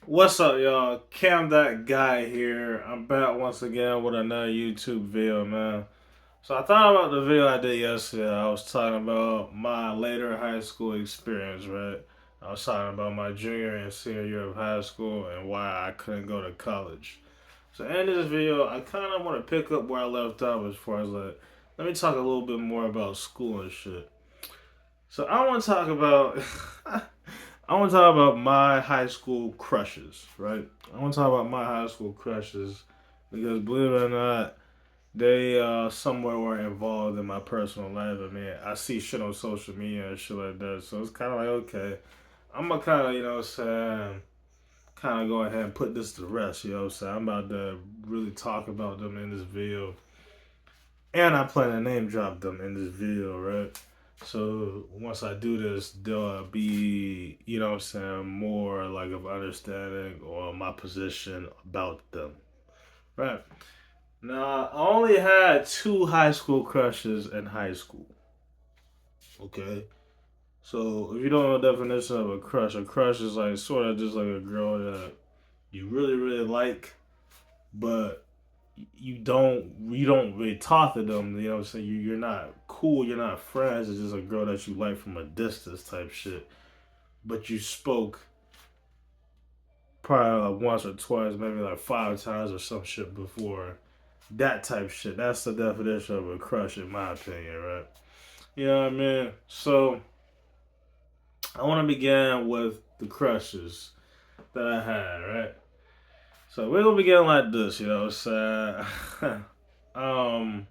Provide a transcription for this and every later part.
What's up, y'all? Cam that guy here. I'm back once again with another YouTube video, man. So I thought about the video I did yesterday. I was talking about my later high school experience, right? I was talking about my junior and senior year of high school and why I couldn't go to college. So in this video, I kind of want to pick up where I left off as far as like, let me talk a little bit more about school and shit. So I want to talk about I want to talk about my high school crushes, right? I want to talk about my high school crushes because believe it or not, they somewhere were involved in my personal life. I mean, I see shit on social media and shit like that, so it's kind of like okay, I'm gonna kind of kind of go ahead and put this to rest. You know what I'm saying? I'm about to really talk about them in this video, and I plan to name drop them in this video, right? So once I do this, there'll be, you know what I'm saying, more like of understanding or my position about them. Right. Now, I only had two high school crushes in high school. Okay. So if you don't know the definition of a crush is like sort of just like a girl that you really, really like, but you don't really talk to them, you know what I'm saying? You're not cool, you're not friends, it's just a girl that you like from a distance type shit. But you spoke probably like once or twice, maybe like 5 times or some shit before. That type shit. That's the definition of a crush in my opinion, right? You know what I mean? So I wanna begin with the crushes that I had, right? So we're gonna begin like this, you know what I'm saying? um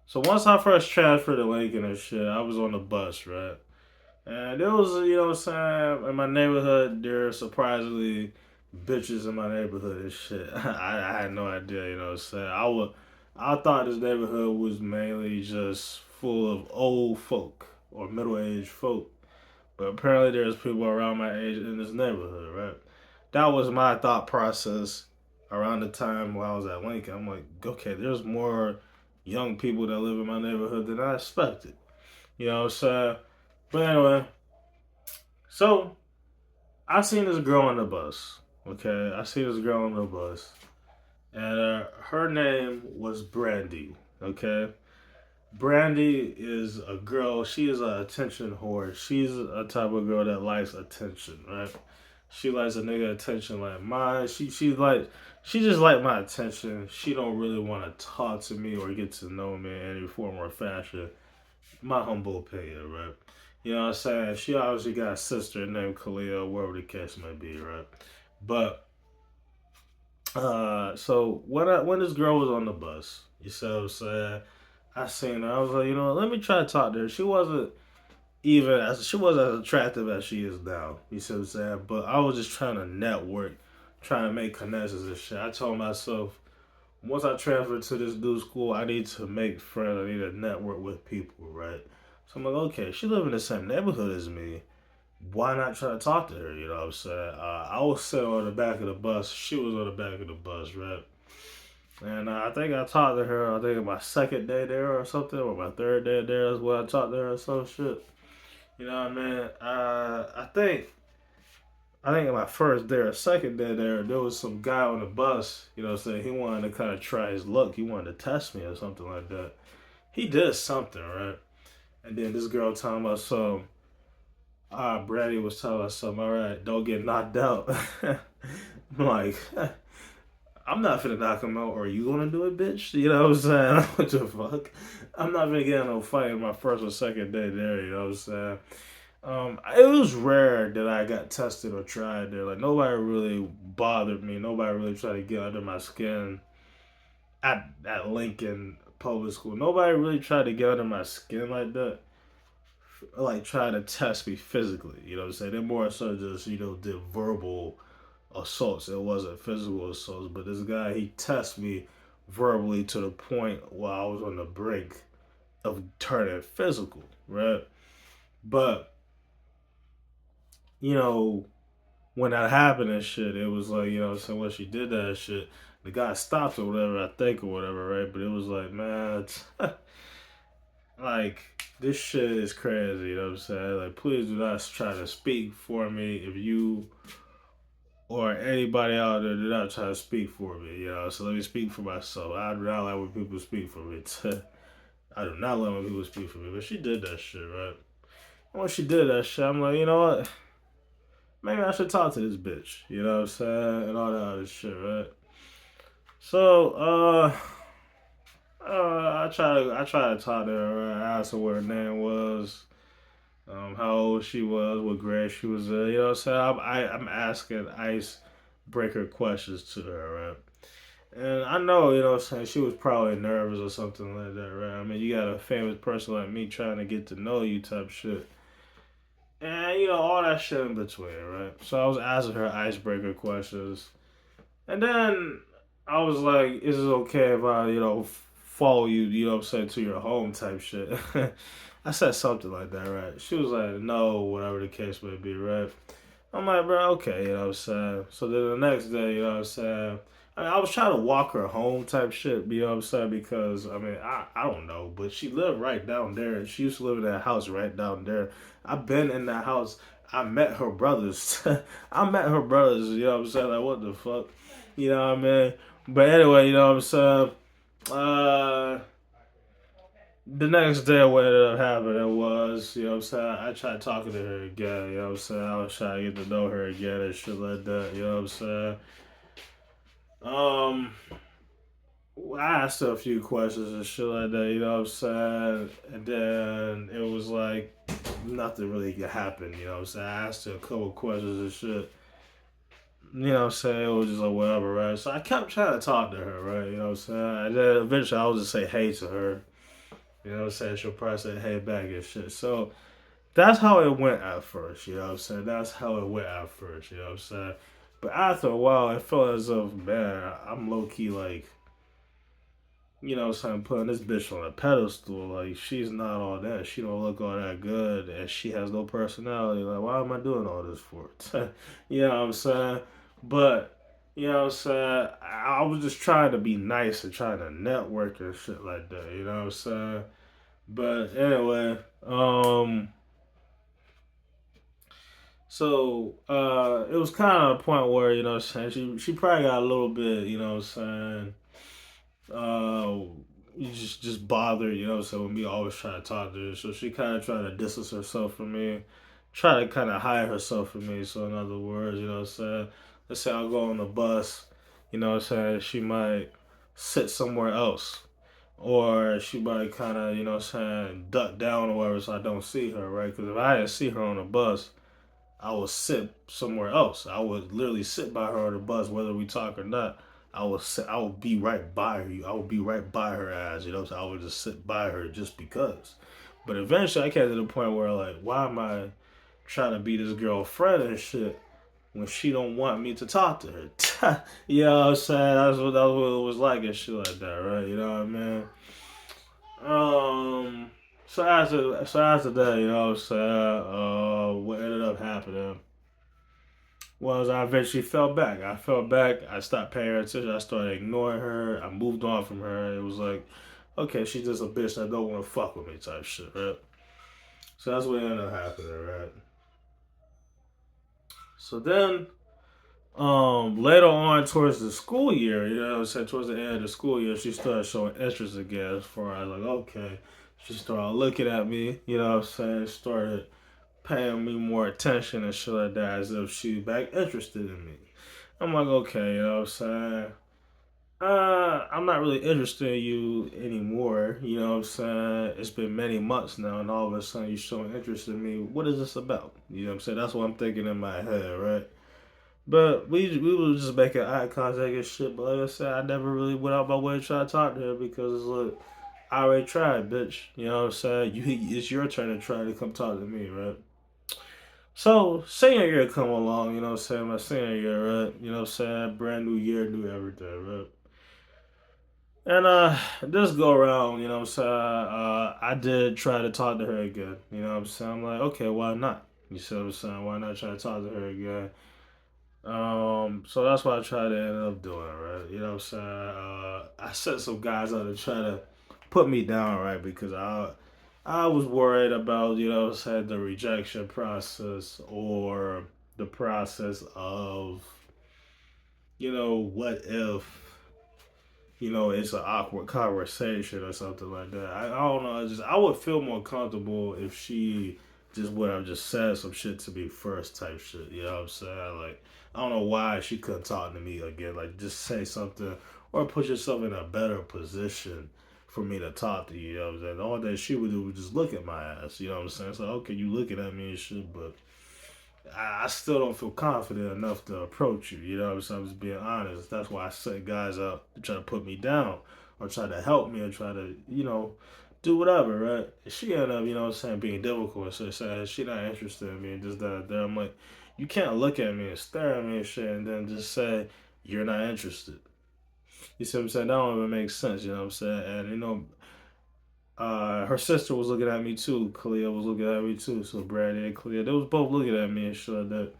So once I first transferred to Lincoln and shit, I was on the bus, right? And there was, you know what I'm saying, in my neighborhood, there are surprisingly bitches in my neighborhood and shit. I had no idea, you know what I'm saying. I thought this neighborhood was mainly just full of old folk or middle aged folk. But apparently there's people around my age in this neighborhood, right? That was my thought process around the time while I was at Lincoln. I'm like, okay, there's more young people that live in my neighborhood than I expected. You know what I'm saying? But anyway, so I seen this girl on the bus. Okay, I see this girl on the bus, and her name was Brandy. Okay, Brandy is a girl. She is an attention whore. She's a type of girl that likes attention, right? She likes a nigga attention like mine. She just like my attention. She don't really want to talk to me or get to know me in any form or fashion. My humble opinion, right? You know what I'm saying? She obviously got a sister named Khalil, wherever the case may be, right? But so when this girl was on the bus, you see what I'm saying? I seen her. I was like, you know, let me try to talk to her. She wasn't as attractive as she is now. You see what I'm saying? But I was just trying to network, trying to make connections and shit. I told myself, once I transfer to this new school, I need to make friends. I need to network with people, right? So I'm like, okay, she live in the same neighborhood as me. Why not try to talk to her? You know what I'm saying? I was sitting on the back of the bus. She was on the back of the bus, right? And I think I talked to her. I think my second day there or something, or my third day there is when I talked to her or some shit. You know what I mean? I think in my first day or second day there was some guy on the bus, you know what I'm saying? He wanted to kind of try his luck. He wanted to test me or something like that. He did something, right? And then this girl talking about some, Brady was telling us something, all right, don't get knocked out. I'm like, I'm not finna knock him out. Or are you gonna do it, bitch? You know what I'm saying? What the fuck? I'm not gonna get in no fight in my first or second day there, you know what I'm saying? It was rare that I got tested or tried there. Like nobody really bothered me. Nobody really tried to get under my skin at Lincoln Public School. Nobody really tried to get under my skin like that. Like try to test me physically. You know what I'm saying? They more so just did verbal assaults. It wasn't physical assaults. But this guy he tested me verbally to the point where I was on the brink of turning physical. Right, but you know when that happened and shit, it was like, so when she did that shit, the guy stopped or whatever, I think, or whatever, right? But it was like, man, it's like, this shit is crazy, you know what I'm saying? Like, please do not try to speak for me if you or anybody out there do not try to speak for me, you know. So let me speak for myself. I do not like when people speak for me. I do not like when people speak for me. But she did that shit, right? And when she did that shit, I'm like, you know what? Maybe I should talk to this bitch. You know what I'm saying? And all that other shit, right? So, I try to talk to her. Right? I asked her what her name was, how old she was, what grade she was in. You know what I'm saying? I'm asking icebreaker questions to her, right? And I know, you know what I'm saying, she was probably nervous or something like that, right? I mean, you got a famous person like me trying to get to know you type shit. And, you know, all that shit in between, right? So I was asking her icebreaker questions. And then I was like, is it okay if I, you know, follow you, you know what I'm saying, to your home type shit? I said something like that, right? She was like, no, whatever the case may be, right? I'm like, bro, okay, you know what I'm saying? So then the next day, you know what I'm saying? I mean, I was trying to walk her home type shit, you know what I'm saying? Because, I mean, I don't know, but she lived right down there. She used to live in that house right down there. I've been in that house. I met her brothers. I met her brothers, you know what I'm saying? Like, what the fuck? You know what I mean? But anyway, you know what I'm saying? Uh, the next day, what ended up happening was, you know what I'm saying, I tried talking to her again, you know what I'm saying? I was trying to get to know her again and shit like that, you know what I'm saying? Um, I asked her a few questions and shit like that, you know what I'm saying? And then it was like nothing really could happen, you know what I'm saying? I asked her a couple questions and shit. You know what I'm saying? It was just like whatever, right? So I kept trying to talk to her, right? You know what I'm saying? And then eventually I was just say hey to her. You know what I'm saying? She'll probably say hey back and shit. So that's how it went at first, you know what I'm saying? That's how it went at first, you know what I'm saying? But after a while, it felt as if, man, I'm low key like, you know what I'm saying, putting this bitch on a pedestal. Like, she's not all that. She don't look all that good, and she has no personality. Like, why am I doing all this for? You know what I'm saying? But, you know what I'm saying? I was just trying to be nice and trying to network and shit like that, you know what I'm saying? But anyway, it was kind of a point where, you know what I'm saying, she probably got a little bit, you know what I'm saying, uh you just bothered, you know what I'm saying, when me always trying to talk to her. So she kind of tried to distance herself from me, try to kind of hide herself from me. So in other words, you know what I'm saying, let's say I'll go on the bus, you know what I'm saying, she might sit somewhere else. Or she might kind of, you know what I'm saying, duck down or whatever so I don't see her, right? Because if I didn't see her on the bus, I would sit somewhere else. I would literally sit by her on the bus, whether we talk or not. I would be right by her. I would be right by her ass, you know. So I would just sit by her just because. But eventually, I came to the point where like, why am I trying to be this girlfriend and shit when she don't want me to talk to her? You know what I'm saying? That's what it was like and shit like that, right? You know what I mean? Um. So after that, you know what I'm saying? What ended up happening was I eventually fell back. I fell back. I stopped paying her attention. I started ignoring her. I moved on from her. It was like, okay, she's just a bitch that don't want to fuck with me type shit, right? So that's what ended up happening, right? So then, later on towards the school year, you know what I'm saying, towards the end of the school year, she started showing interest again as far as like, okay, she started looking at me, you know what I'm saying, started paying me more attention and shit like that as if she back interested in me. I'm like, okay, you know what I'm saying? I'm not really interested in you anymore. You know what I'm saying? It's been many months now, and all of a sudden you're showing interest in me. What is this about? You know what I'm saying? That's what I'm thinking in my head, right? But we were just making eye contact and shit. But like I said, I never really went out my way to try to talk to her because look, I already tried, bitch. You know what I'm saying? It's your turn to try to come talk to me, right? So senior year come along, you know what I'm saying? My senior year, right? You know what I'm saying? Brand new year, new everything, right? And this go around, you know what I'm saying? I did try to talk to her again. You know what I'm saying? I'm like, okay, why not? You see what I'm saying? Why not try to talk to her again? So that's what I tried to end up doing, right? You know what I'm saying? I sent some guys out to try to put me down, right? Because I was worried about, you know what I'm saying, the rejection process or the process of what if, it's an awkward conversation or something like that. I don't know. I would feel more comfortable if she just would have just said some shit to me first, type shit. You know what I'm saying? Like, I don't know why she couldn't talk to me again. Like, just say something or put yourself in a better position for me to talk to you. You know what I'm saying? All that she would do was just look at my ass. You know what I'm saying? So, okay, you looking at me and shit, but I still don't feel confident enough to approach you. You know what I'm saying? I'm just being honest. That's why I set guys up to try to put me down or try to help me or try to, do whatever, right? She ended up, being difficult. So saying she not interested in me and just that. There, I'm like, you can't look at me and stare at me and shit and then just say you're not interested. You see what I'm saying? That don't even make sense. You know what I'm saying? And her sister was looking at me too. Kalia was looking at me too. So Brandy and Kalia, they was both looking at me and shit like that.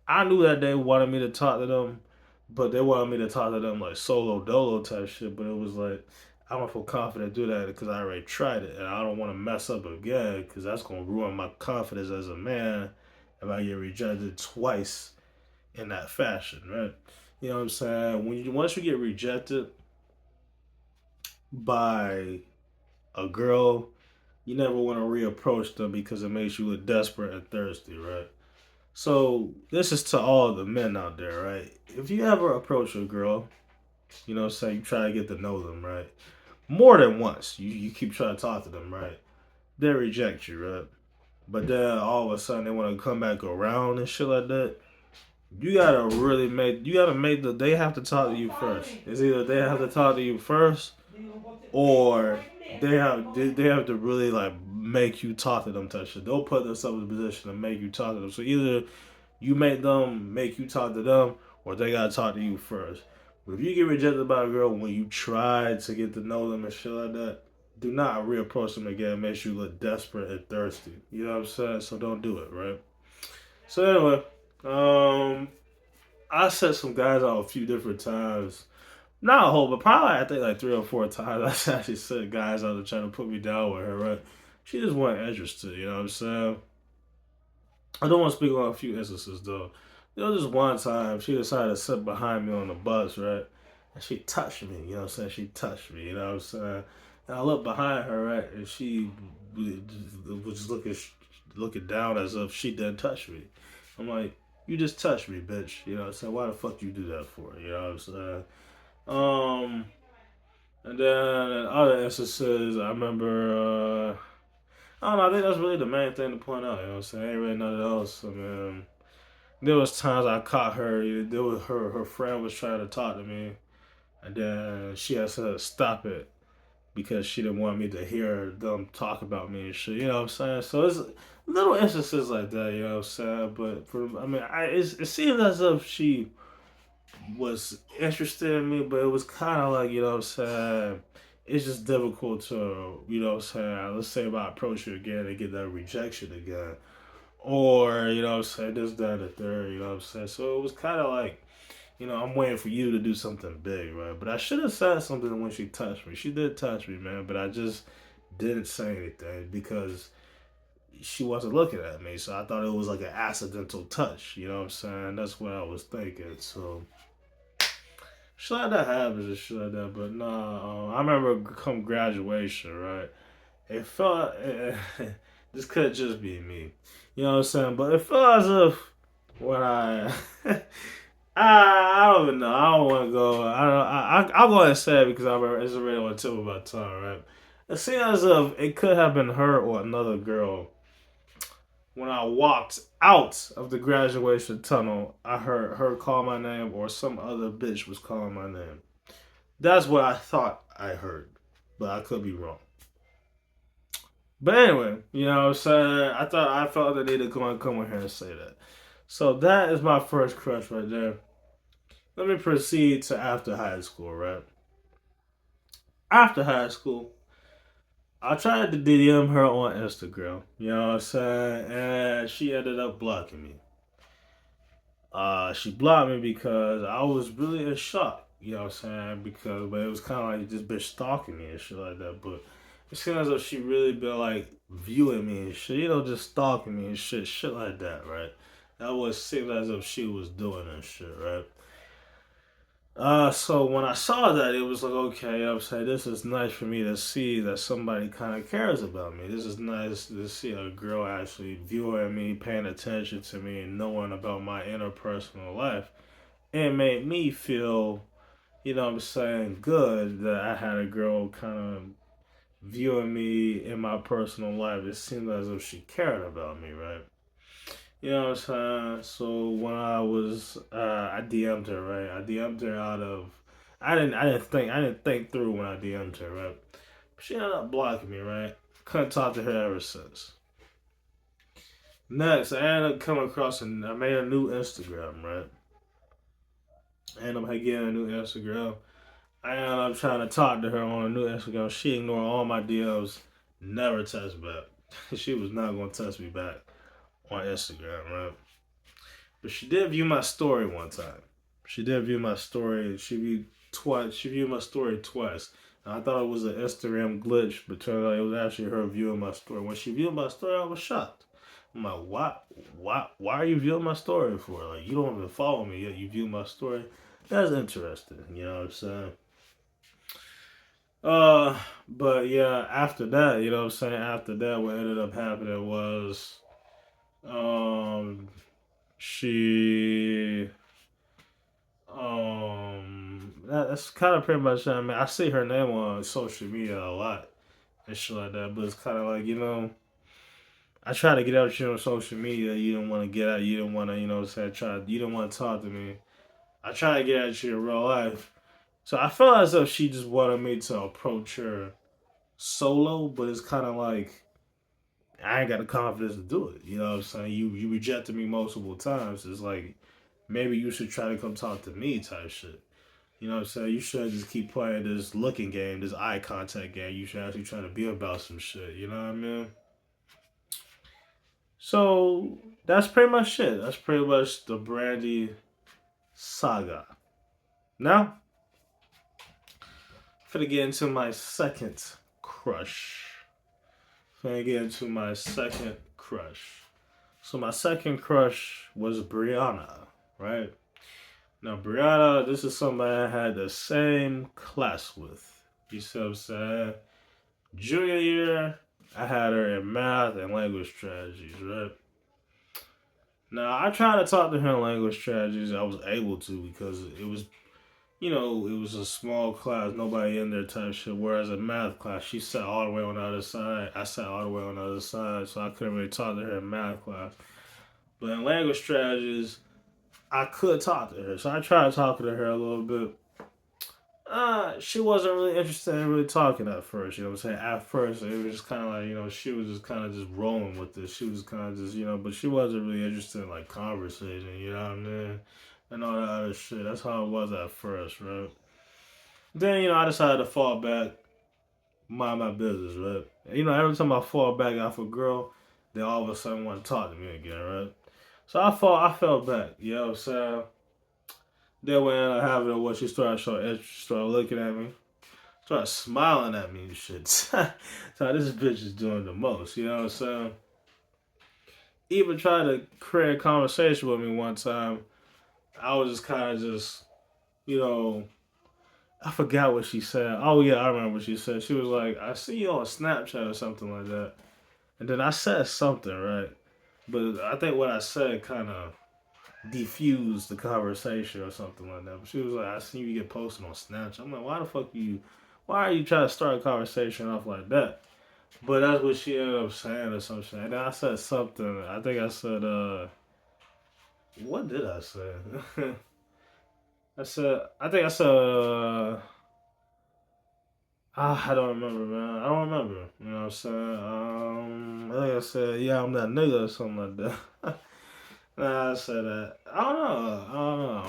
I knew that they wanted me to talk to them, but they wanted me to talk to them like solo dolo type shit. But it was like I don't feel confident to do that because I already tried it, and I don't want to mess up again because that's gonna ruin my confidence as a man if I get rejected twice in that fashion, right? You know what I'm saying? Once you get rejected by a girl, you never want to reapproach them because it makes you look desperate and thirsty, right? So this is to all the men out there, right? If you ever approach a girl, say you try to get to know them, right? More than once, you keep trying to talk to them, right? They reject you, right? But then all of a sudden they want to come back around and shit like that. You gotta make they have to talk to you first. It's either they have to talk to you first or they have to really like make you talk to them type shit. They'll put themselves in a position to make you talk to them. So either you make them make you talk to them, or they gotta talk to you first. But if you get rejected by a girl when you try to get to know them and shit like that, do not reapproach them again. It makes you look desperate and thirsty. You know what I'm saying? So don't do it, right? So anyway, I set some guys out a few different times. Not a whole, but probably I think like 3 or 4 times. I actually set guys out to try to put me down with her, right? She just wasn't interested. You know what I'm saying? I don't want to speak on a few instances though. There was just one time she decided to sit behind me on the bus, right? And she touched me, you know what I'm saying? She touched me, you know what I'm saying? And I looked behind her, right? And she was just looking down as if she didn't touch me. I'm like, you just touched me, bitch. You know what I'm saying? Why the fuck you do that for? You know what I'm saying? Um, and then in other instances, I remember, I don't know, I think that's really the main thing to point out, you know what I'm saying? Ain't really nothing else. I mean, there was times I caught her. There was her friend was trying to talk to me, and then she had to stop it because she didn't want me to hear them talk about me and shit. You know what I'm saying? So it's little instances like that. You know what I'm saying? But it seemed as if she was interested in me, but it was kind of like, you know what I'm saying. It's just difficult to, you know what I'm saying. Let's say if I approach you again and get that rejection again. Or, you know what I'm saying, this, that, and the third, you know what I'm saying? So it was kind of like, I'm waiting for you to do something big, right? But I should have said something when she touched me. She did touch me, man, but I just didn't say anything because she wasn't looking at me. So I thought it was like an accidental touch, you know what I'm saying? That's what I was thinking. So shit like that happens and shit like that. But nah, I remember come graduation, right? It felt this could just be me, you know what I'm saying. But it felt as if when I don't even know. I don't want to go. I don't. I'll go ahead and say it because I remember it's already on the tip of my tongue, right? It seemed as if it could have been her or another girl. When I walked out of the graduation tunnel, I heard her call my name, or some other bitch was calling my name. That's what I thought I heard, but I could be wrong. But anyway, you know what I'm saying? I felt the need to come in here and say that. So that is my first crush right there. Let me proceed to after high school, right? After high school, I tried to DM her on Instagram, you know what I'm saying? And she ended up blocking me. She blocked me because I was really in shock, you know what I'm saying? But it was kind of like this bitch stalking me and shit like that. But it seems as if she really been like viewing me and shit, just stalking me and shit like that, right? That was seemed as if she was doing and shit, right? So when I saw that, it was like, okay, I'm saying this is nice for me to see that somebody kind of cares about me. This is nice to see a girl actually viewing me, paying attention to me, and knowing about my interpersonal life. It made me feel, what I'm saying, good that I had a girl kind of viewing me in my personal life. It seemed as if she cared about me, right? You know what I'm saying? So when I DM'd her, right? I DM'd her out of, I didn't think through when I DM'd her, right? She ended up blocking me, right? Couldn't talk to her ever since. Next, I ended up coming across and I made a new Instagram, right? I ended up getting a new Instagram. I ended up trying to talk to her on a new Instagram. She ignored all my DMs, never touched back. She was not gonna touch me back on Instagram, right? But she did view my story one time. She did view my story. She viewed twice. She viewed my story twice. And I thought it was an Instagram glitch, but turned out it was actually her viewing my story. When she viewed my story, I was shocked. I'm like, why are you viewing my story for? Like, you don't even follow me yet. You view my story. That's interesting. You know what I'm saying? But yeah, after that, you know what I'm saying? After that, what ended up happening was, um, she that's kind of pretty much. I mean, I see her name on social media a lot and shit like that. But it's kind of like, I try to get out you on social media. You don't want to get out. You don't want to, say try. You don't want to talk to me. I try to get at you in real life. So I feel as though she just wanted me to approach her solo, but it's kind of like I ain't got the confidence to do it. You know what I'm saying? You rejected me multiple times. It's like maybe you should try to come talk to me type shit. You know what I'm saying? You shouldn't just keep playing this looking game, this eye contact game. You should actually try to be about some shit. You know what I mean? So that's pretty much it. That's pretty much the Brandy saga. Now, I'm finna get into my second crush. Finna get into my second crush. So my second crush was Brianna, right? Now Brianna, this is somebody I had the same class with. You see what I'm saying? Junior year, I had her in math and language strategies, right? Now I tried to talk to her in language strategies. I was able to because it was, it was a small class, nobody in there type shit. Whereas in math class, she sat all the way on the other side. I sat all the way on the other side, so I couldn't really talk to her in math class. But in language strategies, I could talk to her. So I tried talking to her a little bit. She wasn't really interested in really talking at first. You know what I'm saying? At first, it was just kind of like, she was just kind of just rolling with this. She was kind of just, but she wasn't really interested in like conversation, you know what I mean? And all that other shit. That's how it was at first, right? Then, I decided to fall back, mind my business, right? And, every time I fall back off a girl, they all of a sudden want to talk to me again, right? So I fell back, you know what I'm saying? Then when I have it, when she started showing interest, she started looking at me, started smiling at me and shit. So this bitch is doing the most, you know what I'm saying? Even tried to create a conversation with me one time. I was just kind of just, you know, I forgot what she said. Oh yeah, I remember what she said. She was like, "I see you on Snapchat or something like that." And then I said something, right? But I think what I said kind of defuse the conversation or something like that. But she was like, I seen you get posted on Snapchat. I'm like, why the fuck why are you trying to start a conversation off like that? But that's what she ended up saying or some shit. And then I said something. I think I said, what did I say? I think I said, I don't remember, man. I don't remember. You know what I'm saying? I think I said, yeah, I'm that nigga or something like that. Nah, I said that. I don't know.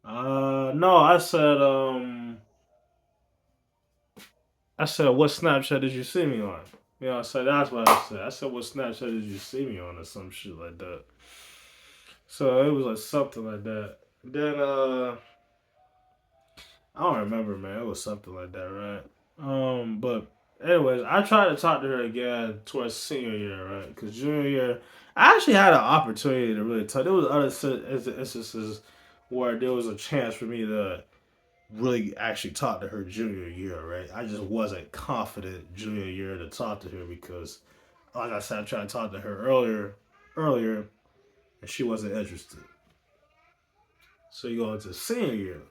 I don't know. No, I said, what Snapchat did you see me on? I said, that's what I said. I said, what Snapchat did you see me on or some shit like that. So it was like something like that. Then, I don't remember, man. It was something like that, right? But anyways, I tried to talk to her again towards senior year, right? Because junior year, I actually had an opportunity to really talk. There was other instances where there was a chance for me to really actually talk to her junior year, right? I just wasn't confident junior year to talk to her because, like I said, I tried to talk to her earlier, and she wasn't interested. So you go into senior year.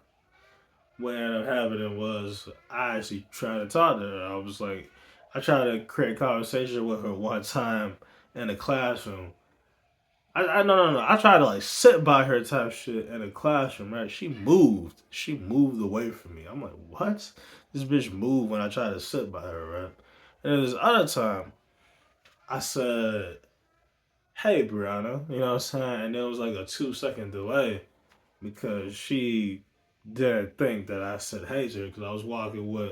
What ended up happening was I actually tried to talk to her. I was like, I tried to create conversation with her one time in the classroom. No. I tried to like sit by her type shit in the classroom, right? She moved. She moved away from me. I'm like, what? This bitch moved when I tried to sit by her, right? And this other time, I said, hey, Brianna, you know what I'm saying? And there was like a 2 second delay because she didn't think that I said hey to her because I was walking with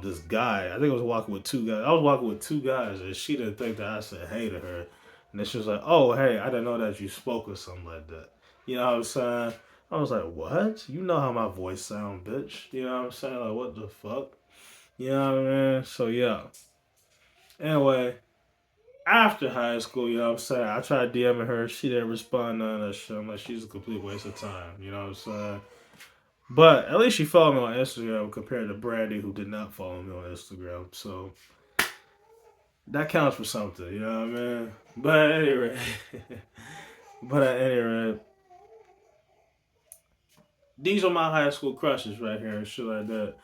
this guy. I think I was walking with two guys. I was walking with two guys, and she didn't think that I said hey to her. And then she was like, "Oh, hey, I didn't know that you spoke or something like that." You know what I'm saying? I was like, "What? You know how my voice sound, bitch?" You know what I'm saying? Like, what the fuck? You know what I mean? So yeah. Anyway, after high school, you know what I'm saying? I tried DMing her. She didn't respond to none of that shit. I'm like, she's a complete waste of time. You know what I'm saying? But at least she followed me on Instagram compared to Brandy, who did not follow me on Instagram. So that counts for something, you know what I mean? But at any rate, but at any rate, these are my high school crushes right here and shit like that.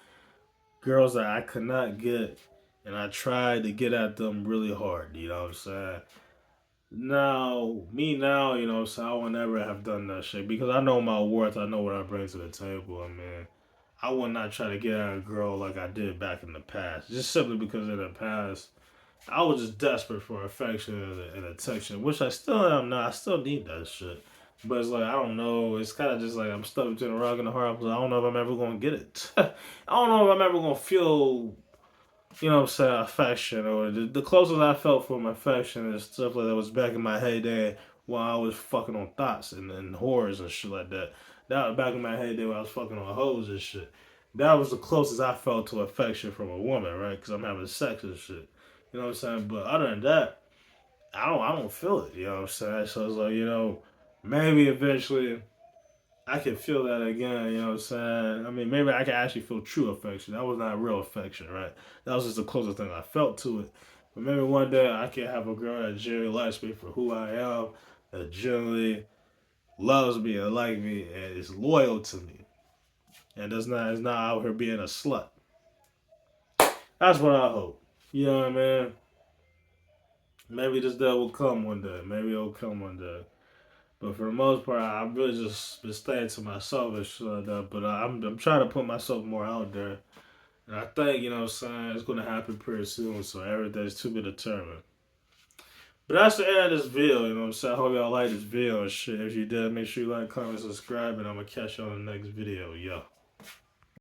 Girls that I could not get, and I tried to get at them really hard, you know what I'm saying? Now, you know what I'm saying? I would never have done that shit because I know my worth. I know what I bring to the table. I mean, I would not try to get at a girl like I did back in the past, just simply because in the past, I was just desperate for affection and attention, which I still am now. I still need that shit. But it's like, I don't know. It's kind of just like I'm stuck between a rock and a hard place. I don't know if I'm ever going to get it. I don't know if I'm ever going to feel, you know what I'm saying, affection. Or the closest I felt from affection is stuff like that was back in my heyday while I was fucking on thoughts and whores and shit like that. That was back in my heyday when I was fucking on hoes and shit. That was the closest I felt to affection from a woman, right? Because I'm having sex and shit. You know what I'm saying? But other than that, I don't feel it. You know what I'm saying? So it's like, maybe eventually I can feel that again. You know what I'm saying? I mean, maybe I can actually feel true affection. That was not real affection, right? That was just the closest thing I felt to it. But maybe one day I can have a girl that genuinely likes me for who I am, that genuinely loves me and like me and is loyal to me, and is not out here being a slut. That's what I hope. You know what I mean? Maybe this day will come one day. Maybe it'll come one day. But for the most part, I've really just been staying to myself and shit like that. But I'm trying to put myself more out there. And I think, you know what I'm saying, it's going to happen pretty soon. So everything's to be determined. But that's the end of this video, you know what I'm saying? I hope y'all like this video and shit. If you did, make sure you like, comment, subscribe, and I'm going to catch you on the next video. Yo.